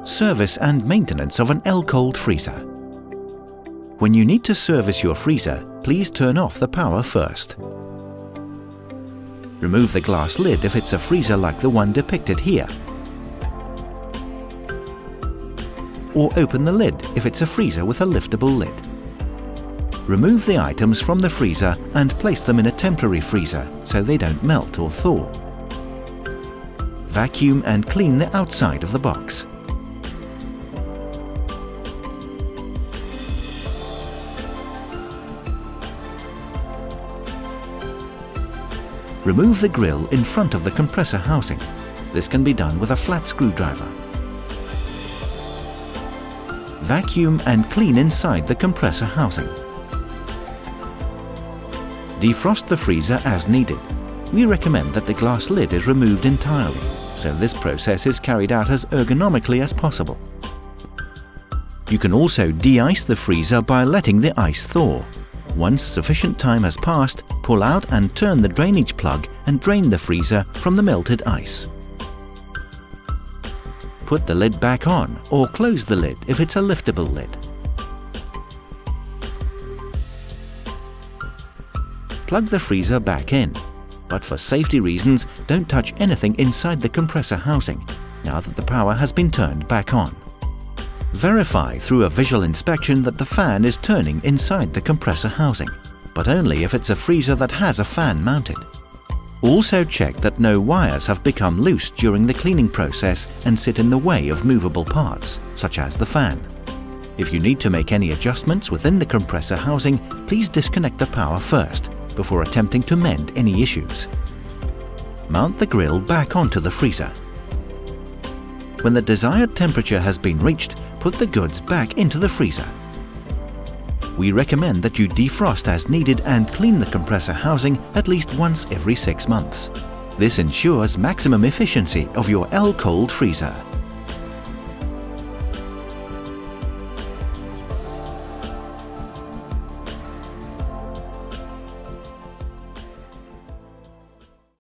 Service and maintenance of an Elcold freezer. When you need to service your freezer, please turn off the power first. Remove the glass lid if it's a freezer like the one depicted here, or open the lid if it's a freezer with a liftable lid. Remove the items from the freezer and place them in a temporary freezer so they don't melt or thaw. Vacuum and clean the outside of the box. Remove the grill in front of the compressor housing. This can be done with a flat screwdriver. Vacuum and clean inside the compressor housing. Defrost the freezer as needed. We recommend that the glass lid is removed entirely, so this process is carried out as ergonomically as possible. You can also de-ice the freezer by letting the ice thaw. Once sufficient time has passed, pull out and turn the drainage plug and drain the freezer from the melted ice. Put the lid back on or close the lid if it's a liftable lid. Plug the freezer back in, but for safety reasons, don't touch anything inside the compressor housing now that the power has been turned back on. Verify through a visual inspection that the fan is turning inside the compressor housing, but only if it's a freezer that has a fan mounted. Also check that no wires have become loose during the cleaning process and sit in the way of movable parts, such as the fan. If you need to make any adjustments within the compressor housing, please disconnect the power first before attempting to mend any issues. Mount the grill back onto the freezer. When the desired temperature has been reached, put the goods back into the freezer. We recommend that you defrost as needed and clean the compressor housing at least once every 6 months. This ensures maximum efficiency of your Elcold freezer.